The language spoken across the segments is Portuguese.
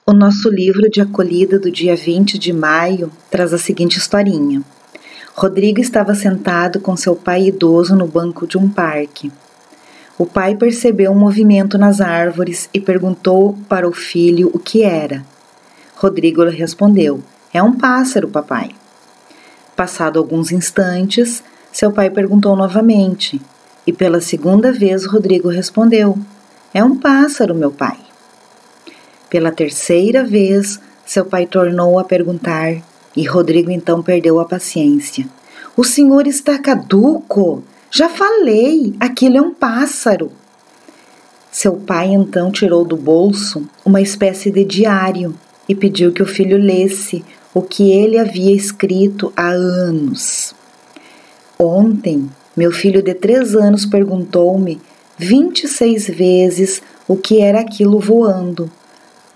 O nosso livro de acolhida do dia 20 de maio traz a seguinte historinha. Rodrigo estava sentado com seu pai idoso no banco de um parque. O pai percebeu um movimento nas árvores e perguntou para o filho o que era. Rodrigo respondeu: "É um pássaro, papai." Passado alguns instantes, seu pai perguntou novamente, e pela segunda vez Rodrigo respondeu: "É um pássaro, meu pai." Pela terceira vez, seu pai tornou a perguntar, e Rodrigo então perdeu a paciência. "O senhor está caduco? Já falei, aquilo é um pássaro." Seu pai então tirou do bolso uma espécie de diário e pediu que o filho lesse o que ele havia escrito há anos. "Ontem, meu filho de 3 anos perguntou-me 26 vezes o que era aquilo voando.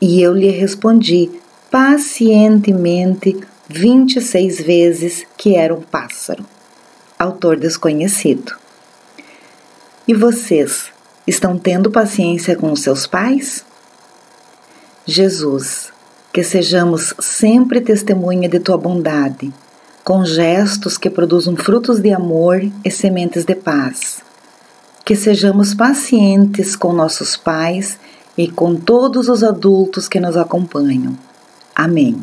E eu lhe respondi pacientemente 26 vezes que era um pássaro." Autor desconhecido. E vocês, estão tendo paciência com os seus pais? Jesus, que sejamos sempre testemunha de tua bondade, com gestos que produzam frutos de amor e sementes de paz. Que sejamos pacientes com nossos pais e com todos os adultos que nos acompanham. Amém.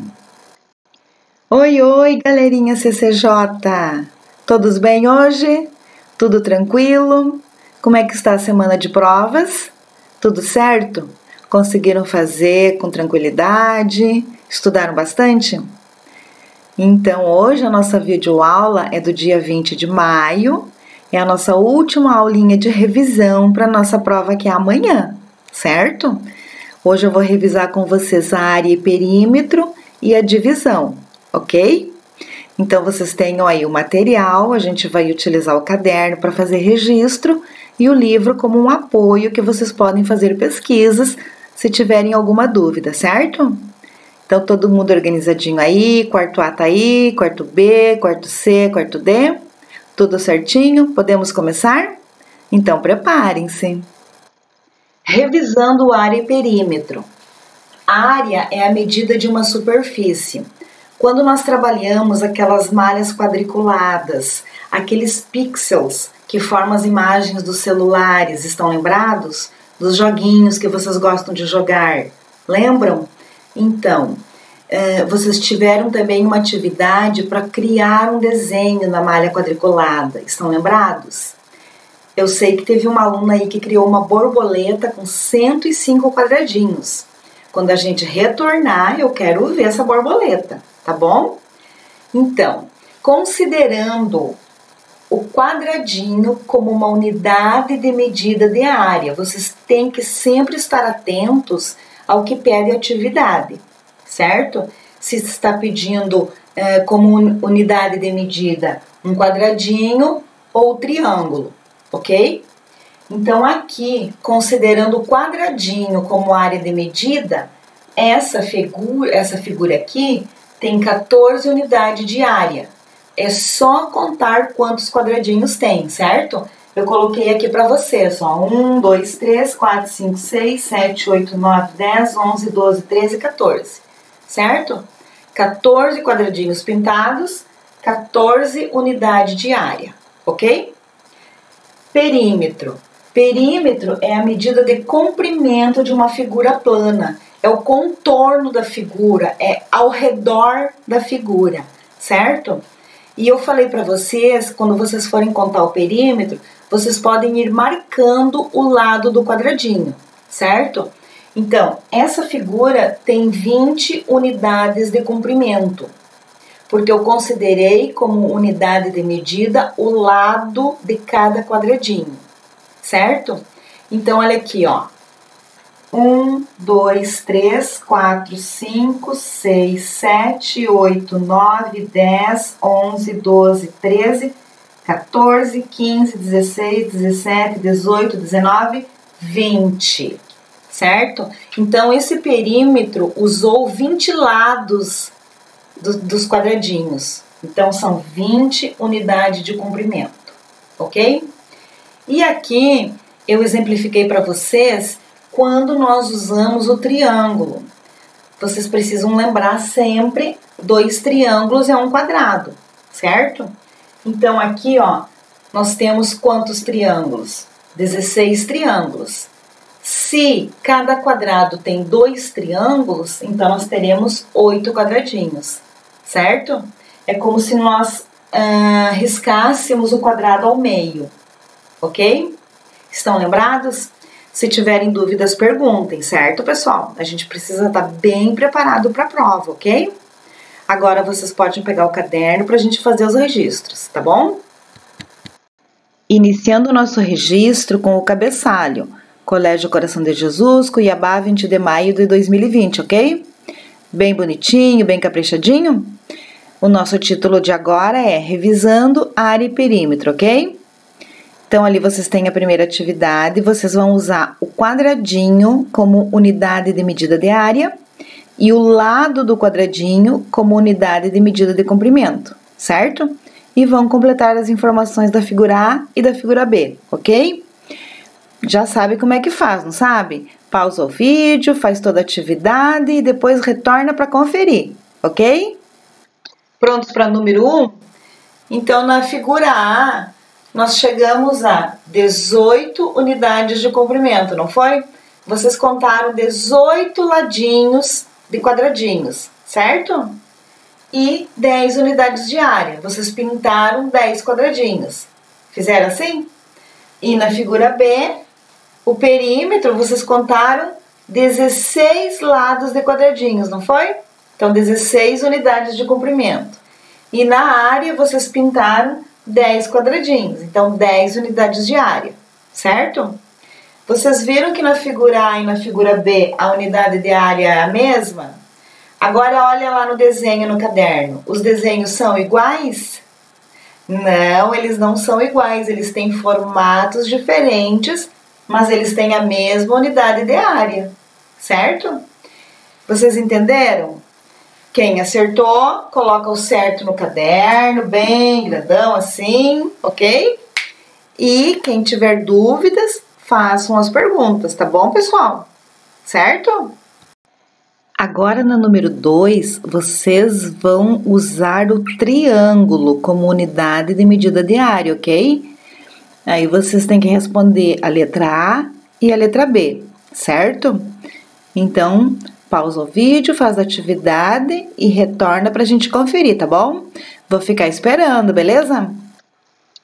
Oi, galerinha CCJ! Todos bem hoje? Tudo tranquilo? Como é que está a semana de provas? Tudo certo? Conseguiram fazer com tranquilidade? Estudaram bastante? Então, hoje a nossa videoaula é do dia 20 de maio, é a nossa última aulinha de revisão para a nossa prova que é amanhã. Certo? Hoje eu vou revisar com vocês a área e perímetro e a divisão, ok? Então, vocês tenham aí o material, a gente vai utilizar o caderno para fazer registro e o livro como um apoio que vocês podem fazer pesquisas se tiverem alguma dúvida, certo? Então, todo mundo organizadinho aí, quarto A tá aí, quarto B, quarto C, quarto D, tudo certinho? Podemos começar? Então, preparem-se! Revisando área e perímetro. Área é a medida de uma superfície. Quando nós trabalhamos aquelas malhas quadriculadas, aqueles pixels que formam as imagens dos celulares, estão lembrados? Dos joguinhos que vocês gostam de jogar. Lembram? Então, vocês tiveram também uma atividade para criar um desenho na malha quadriculada. Estão lembrados? Eu sei que teve uma aluna aí que criou uma borboleta com 105 quadradinhos. Quando a gente retornar, eu quero ver essa borboleta, tá bom? Então, considerando o quadradinho como uma unidade de medida de área, vocês têm que sempre estar atentos ao que pede a atividade, certo? Se está pedindo como unidade de medida um quadradinho ou triângulo. Ok? Então, aqui, considerando o quadradinho como área de medida, essa figura aqui tem 14 unidades de área. É só contar quantos quadradinhos tem, certo? Eu coloquei aqui para vocês, ó, 1, 2, 3, 4, 5, 6, 7, 8, 9, 10, 11, 12, 13, 14, certo? 14 quadradinhos pintados, 14 unidades de área, ok? Perímetro. Perímetro é a medida de comprimento de uma figura plana. É o contorno da figura, é ao redor da figura, certo? E eu falei para vocês, quando vocês forem contar o perímetro, vocês podem ir marcando o lado do quadradinho, certo? Então, essa figura tem 20 unidades de comprimento, porque eu considerei como unidade de medida o lado de cada quadradinho, certo? Então, olha aqui, ó. 1, 2, 3, 4, 5, 6, 7, 8, 9, 10, 11, 12, 13, 14, 15, 16, 17, 18, 19, 20, certo? Então, esse perímetro usou 20 lados dos quadradinhos. Então, são 20 unidades de comprimento, ok? E aqui, eu exemplifiquei para vocês quando nós usamos o triângulo. vocês precisam lembrar sempre 2 triângulos é um quadrado, certo? Então aqui, ó, nós temos quantos triângulos? 16 triângulos. Se cada quadrado tem 2 triângulos, então nós teremos 8 quadradinhos, certo? É como se nós riscássemos o quadrado ao meio, ok? Estão lembrados? Se tiverem dúvidas, perguntem, certo, pessoal? A gente precisa estar bem preparado para a prova, ok? Agora vocês podem pegar o caderno para a gente fazer os registros, tá bom? Iniciando o nosso registro com o cabeçalho. Colégio Coração de Jesus, Cuiabá, 20 de maio de 2020, ok? Bem bonitinho, bem caprichadinho? O nosso título de agora é Revisando Área e Perímetro, ok? Então, ali vocês têm a primeira atividade, vocês vão usar o quadradinho como unidade de medida de área e o lado do quadradinho como unidade de medida de comprimento, certo? E vão completar as informações da figura A e da figura B, ok? Já sabe como é que faz, não sabe? Pausa o vídeo, faz toda a atividade e depois retorna para conferir, ok? Prontos para número 1? Então, na figura A, nós chegamos a 18 unidades de comprimento, não foi? Vocês contaram 18 ladinhos de quadradinhos, certo? E 10 unidades de área. Vocês pintaram 10 quadradinhos. Fizeram assim? E na figura B, o perímetro, vocês contaram 16 lados de quadradinhos, não foi? Então, 16 unidades de comprimento. E na área, vocês pintaram 10 quadradinhos. Então, 10 unidades de área, certo? Vocês viram que na figura A e na figura B, a unidade de área é a mesma? Agora, olha lá no desenho no caderno. Os desenhos são iguais? Não, eles não são iguais. Eles têm formatos diferentes, mas eles têm a mesma unidade de área, certo? Vocês entenderam? Quem acertou, coloca o certo no caderno, bem grandão assim, ok? E quem tiver dúvidas, façam as perguntas, tá bom, pessoal? Certo? Agora, no número 2, vocês vão usar o triângulo como unidade de medida de área, ok? Aí vocês têm que responder a letra A e a letra B, certo? Então, pausa o vídeo, faz a atividade e retorna pra gente conferir, tá bom? Vou ficar esperando, beleza?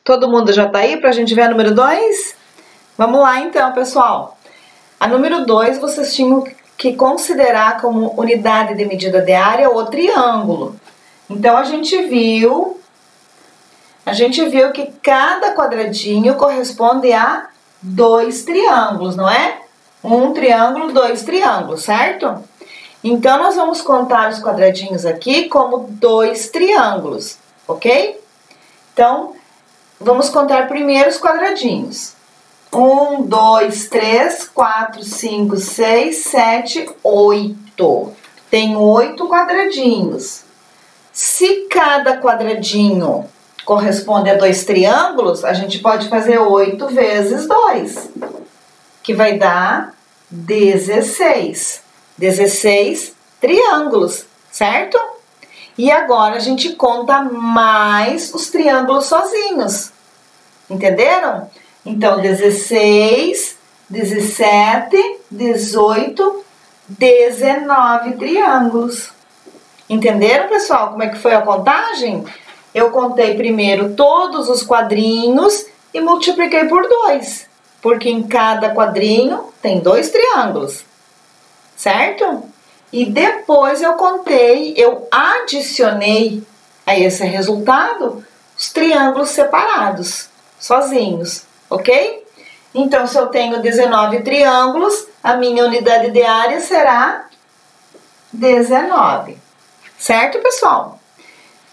Todo mundo já tá aí pra gente ver a número 2? Vamos lá então, pessoal. A número 2, vocês tinham que considerar como unidade de medida de área o triângulo. Então, a gente viu que cada quadradinho corresponde a 2 triângulos, não é? Um triângulo, 2 triângulos, certo? Então, nós vamos contar os quadradinhos aqui como 2 triângulos, ok? Então, vamos contar primeiro os quadradinhos. 1, 2, 3, 4, 5, 6, 7, 8. Tem 8 quadradinhos. Se cada quadradinho corresponde a 2 triângulos, a gente pode fazer 8 vezes 2, que vai dar 16. 16 triângulos, certo? E agora a gente conta mais os triângulos sozinhos. Entenderam? Então, 16, 17, 18, 19 triângulos. Entenderam, pessoal, como é que foi a contagem? Eu contei primeiro todos os quadrinhos e multipliquei por 2, porque em cada quadrinho tem 2 triângulos, certo? E depois eu adicionei a esse resultado os triângulos separados, sozinhos, ok? Então, se eu tenho 19 triângulos, a minha unidade de área será 19, certo, pessoal?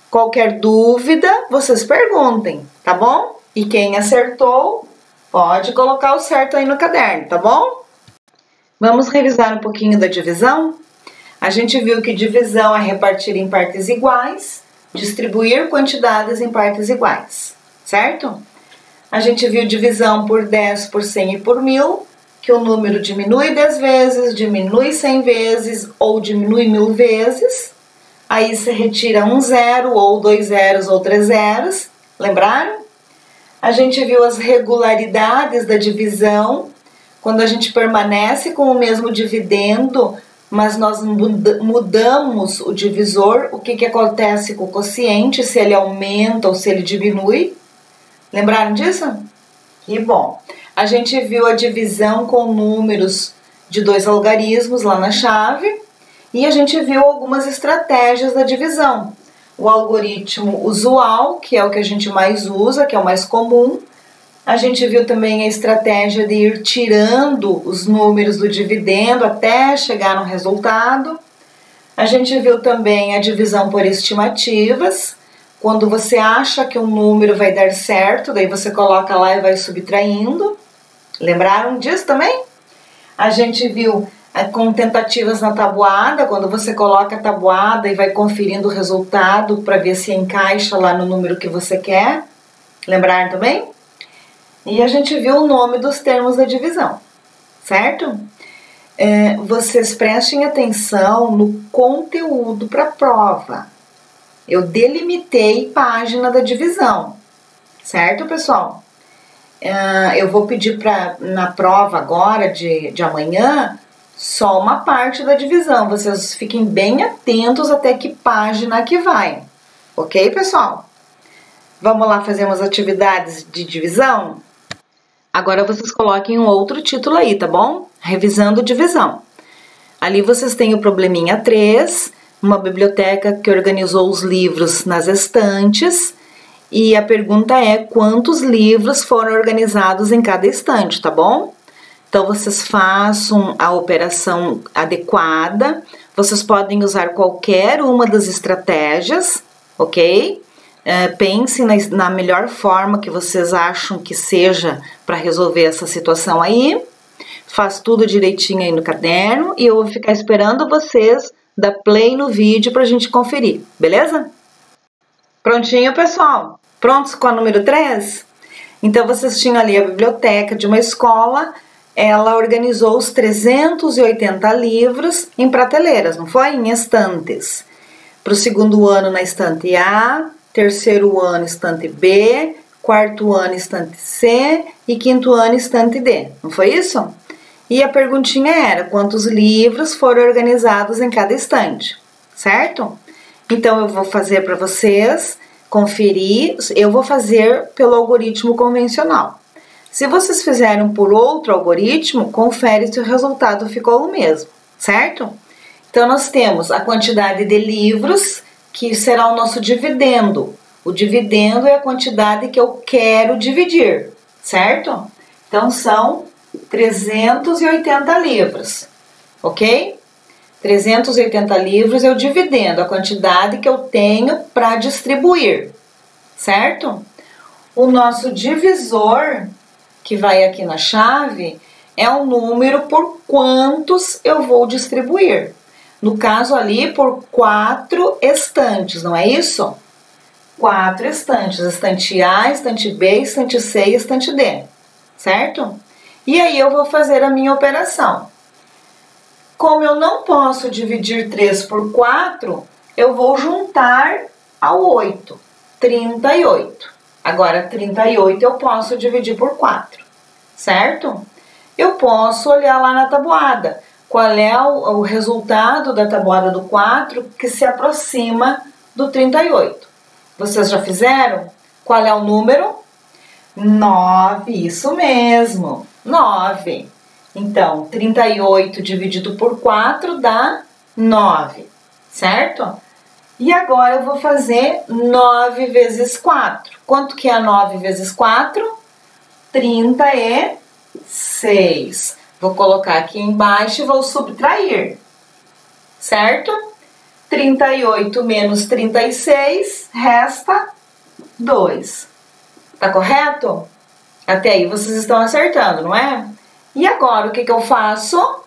Qualquer dúvida, vocês perguntem, tá bom? E quem acertou, pode colocar o certo aí no caderno, tá bom? Vamos revisar um pouquinho da divisão? A gente viu que divisão é repartir em partes iguais, distribuir quantidades em partes iguais, certo? A gente viu divisão por 10, por 100 e por 1000, que o número diminui 10 vezes, diminui 100 vezes ou diminui 1000 vezes. Aí você retira um zero, ou 2 zeros, ou 3 zeros. Lembraram? A gente viu as regularidades da divisão, quando a gente permanece com o mesmo dividendo, mas nós mudamos o divisor, o que acontece com o quociente, se ele aumenta ou se ele diminui. Lembraram disso? Que bom! A gente viu a divisão com números de 2 algarismos lá na chave e a gente viu algumas estratégias da divisão. O algoritmo usual, que é o que a gente mais usa, que é o mais comum. A gente viu também a estratégia de ir tirando os números do dividendo até chegar no resultado. A gente viu também a divisão por estimativas. Quando você acha que um número vai dar certo, daí você coloca lá e vai subtraindo. Lembraram disso também? A gente viu com tentativas na tabuada, quando você coloca a tabuada e vai conferindo o resultado para ver se encaixa lá no número que você quer. Lembraram também? E a gente viu o nome dos termos da divisão, certo? Vocês prestem atenção no conteúdo para a prova. Eu delimitei página da divisão, certo, pessoal? Eu vou pedir na prova agora de amanhã só uma parte da divisão. Vocês fiquem bem atentos até que página que vai. Ok, pessoal? Vamos lá fazer umas atividades de divisão? Agora vocês coloquem um outro título aí, tá bom? Revisando divisão. Ali vocês têm o probleminha 3, uma biblioteca que organizou os livros nas estantes. E a pergunta é quantos livros foram organizados em cada estante, tá bom? Então, vocês façam a operação adequada. Vocês podem usar qualquer uma das estratégias, ok? Pensem na melhor forma que vocês acham que seja para resolver essa situação aí. Faz tudo direitinho aí no caderno e eu vou ficar esperando vocês dar play no vídeo para a gente conferir, beleza? Prontinho, pessoal? Prontos com a número 3? Então, vocês tinham ali a biblioteca de uma escola. Ela organizou os 380 livros em prateleiras, não foi? Em estantes. Para o segundo ano na estante A, terceiro ano estante B, quarto ano estante C e quinto ano estante D, não foi isso? E a perguntinha era, quantos livros foram organizados em cada estante, certo? Então, eu vou fazer para vocês conferir, eu vou fazer pelo algoritmo convencional. Se vocês fizeram por outro algoritmo, confere se o resultado ficou o mesmo, certo? Então, nós temos a quantidade de livros, que será o nosso dividendo. O dividendo é a quantidade que eu quero dividir, certo? Então, são 380 livros, ok? 380 livros é o dividendo, a quantidade que eu tenho para distribuir, certo? O nosso divisor, que vai aqui na chave, é um número por quantos eu vou distribuir. No caso ali, por 4 estantes, não é isso? 4 estantes, estante A, estante B, estante C e estante D, certo? E aí eu vou fazer a minha operação. Como eu não posso dividir 3 por 4, eu vou juntar ao 8, 38. Agora, 38 eu posso dividir por 4, certo? Eu posso olhar lá na tabuada. Qual é o resultado da tabuada do 4 que se aproxima do 38? Vocês já fizeram? Qual é o número? 9, isso mesmo, 9. Então, 38 dividido por 4 dá 9, certo? E agora eu vou fazer 9 vezes 4. Quanto que é 9 vezes 4? 36. Vou colocar aqui embaixo e vou subtrair, certo? 38 menos 36, resta 2. Tá correto? Até aí vocês estão acertando, não é? E agora, o que eu faço?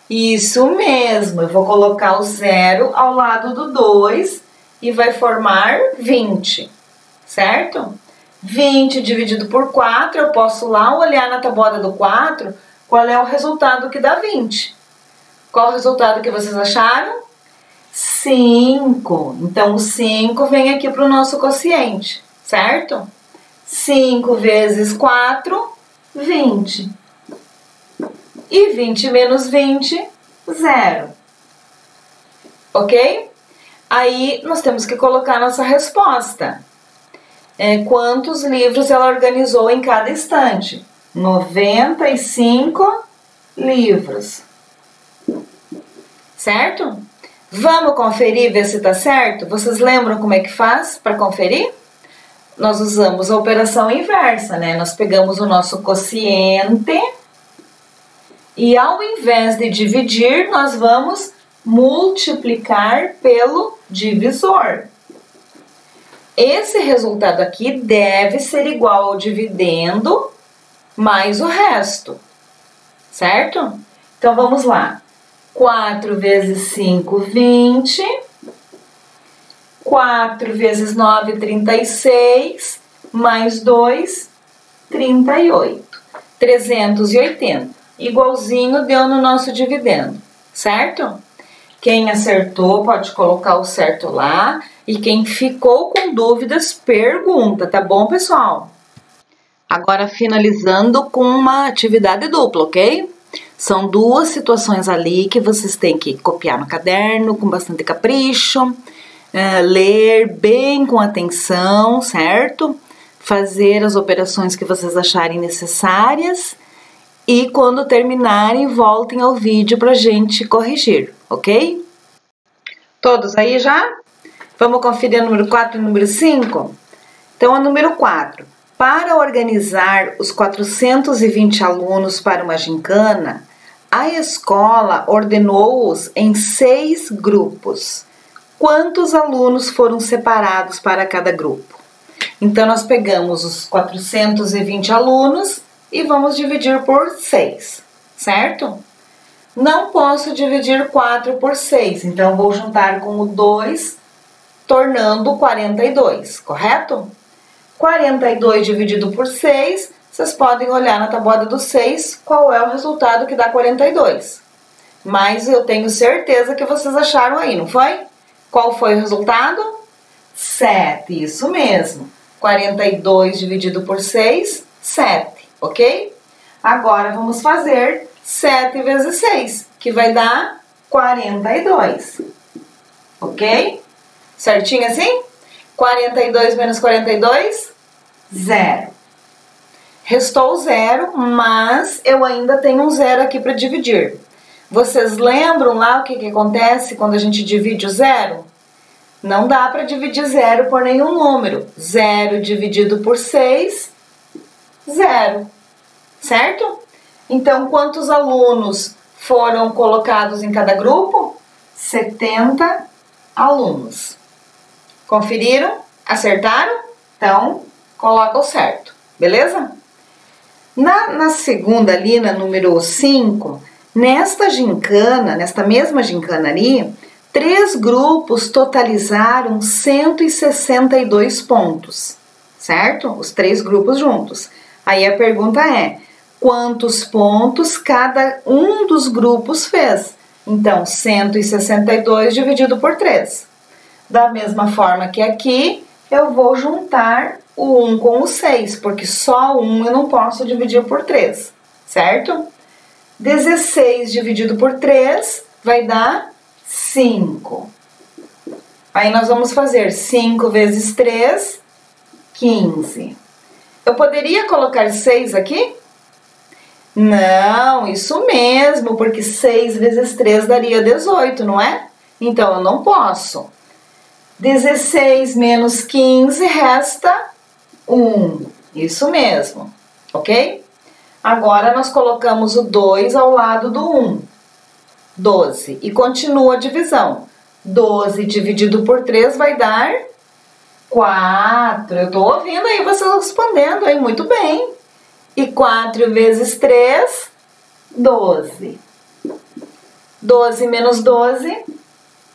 Isso mesmo, eu vou colocar o 0 ao lado do 2 e vai formar 20, certo? 20 dividido por 4, eu posso lá olhar na tabuada do 4 qual é o resultado que dá 20. Qual o resultado que vocês acharam? 5. Então, o 5 vem aqui para o nosso quociente, certo? 5 vezes 4, 20. E 20 menos 20, 0. Ok? Aí, nós temos que colocar nossa resposta. Quantos livros ela organizou em cada estante? 95 livros. Certo? Vamos conferir, ver se está certo? Vocês lembram como é que faz para conferir? Nós usamos a operação inversa, né? Nós pegamos o nosso quociente e ao invés de dividir, nós vamos multiplicar pelo divisor. Esse resultado aqui deve ser igual ao dividendo mais o resto, certo? Então, vamos lá. 4 vezes 5, 20. 4 vezes 9, 36. Mais 2, 38. 380. Igualzinho deu no nosso dividendo, certo? Quem acertou pode colocar o certo lá. E quem ficou com dúvidas, pergunta, tá bom, pessoal? Agora, finalizando com uma atividade dupla, ok? São duas situações ali que vocês têm que copiar no caderno com bastante capricho, ler bem com atenção, certo? Fazer as operações que vocês acharem necessárias e quando terminarem, voltem ao vídeo pra gente corrigir, ok? Todos aí já? Vamos conferir o número 4 e o número 5? Então, a número 4. Para organizar os 420 alunos para uma gincana, a escola ordenou-os em 6 grupos. Quantos alunos foram separados para cada grupo? Então, nós pegamos os 420 alunos e vamos dividir por 6, certo? Não posso dividir 4 por 6, então vou juntar com o 2, tornando 42, correto? 42 dividido por 6, vocês podem olhar na tabuada do 6 qual é o resultado que dá 42. Mas eu tenho certeza que vocês acharam aí, não foi? Qual foi o resultado? 7, isso mesmo. 42 dividido por 6, 7, ok? Agora vamos fazer 7 vezes 6, que vai dar 42, ok? Certinho assim? 42 menos 42, 0. Restou 0, mas eu ainda tenho um 0 aqui para dividir. Vocês lembram lá o que acontece quando a gente divide o 0? Não dá para dividir 0 por nenhum número. 0 dividido por 6, 0. Certo? Então, quantos alunos foram colocados em cada grupo? 70 alunos. Conferiram? Acertaram? Então, coloca o certo, beleza? Na segunda ali, na número 5, nesta mesma gincana ali, 3 grupos totalizaram 162 pontos, certo? Os 3 grupos juntos. Aí a pergunta é, quantos pontos cada um dos grupos fez? Então, 162 dividido por 3. Da mesma forma que aqui, eu vou juntar o 1 com o 6, porque só 1 eu não posso dividir por 3, certo? 16 dividido por 3 vai dar 5. Aí nós vamos fazer 5 vezes 3, 15. Eu poderia colocar 6 aqui? Não, isso mesmo, porque 6 vezes 3 daria 18, não é? Então, eu não posso. 16 menos 15 resta 1. Isso mesmo, ok? Agora, nós colocamos o 2 ao lado do 1. 12. E continua a divisão. 12 dividido por 3 vai dar 4. Eu tô ouvindo aí vocês respondendo, hein? Muito bem. E 4 vezes 3, 12. 12 menos 12,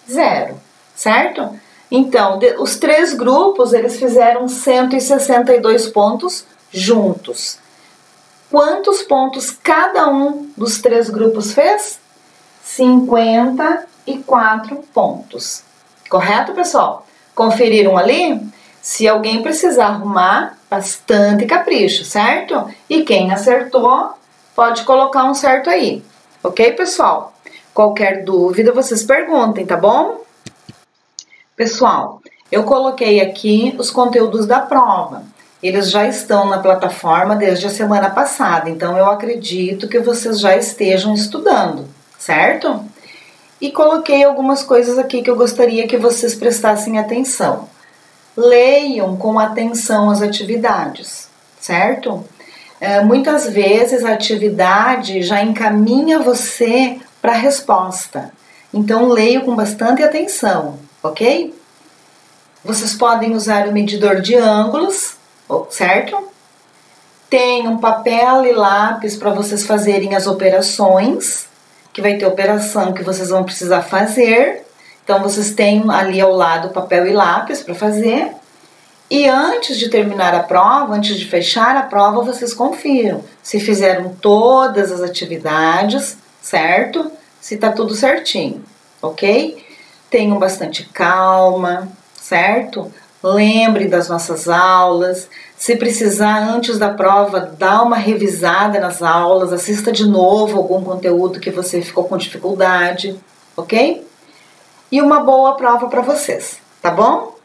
0. Certo? Então, os 3 grupos, eles fizeram 162 pontos juntos. Quantos pontos cada um dos 3 grupos fez? 54 pontos. Correto, pessoal? Conferiram ali? Se alguém precisar arrumar, bastante capricho, certo? E quem acertou, pode colocar um certo aí. Ok, pessoal? Qualquer dúvida, vocês perguntem, tá bom? Pessoal, eu coloquei aqui os conteúdos da prova. Eles já estão na plataforma desde a semana passada, então eu acredito que vocês já estejam estudando, certo? E coloquei algumas coisas aqui que eu gostaria que vocês prestassem atenção. Leiam com atenção as atividades, certo? Muitas vezes a atividade já encaminha você para a resposta, então leiam com bastante atenção, ok? Vocês podem usar o medidor de ângulos, certo? Tem um papel e lápis para vocês fazerem as operações, que vai ter operação que vocês vão precisar fazer. Então, vocês têm ali ao lado papel e lápis para fazer. E antes de terminar a prova, antes de fechar a prova, vocês confiram se fizeram todas as atividades, certo? Se tá tudo certinho, ok? Tenham bastante calma, certo? Lembre das nossas aulas. Se precisar, antes da prova, dá uma revisada nas aulas, assista de novo algum conteúdo que você ficou com dificuldade, ok? E uma boa prova para vocês, tá bom?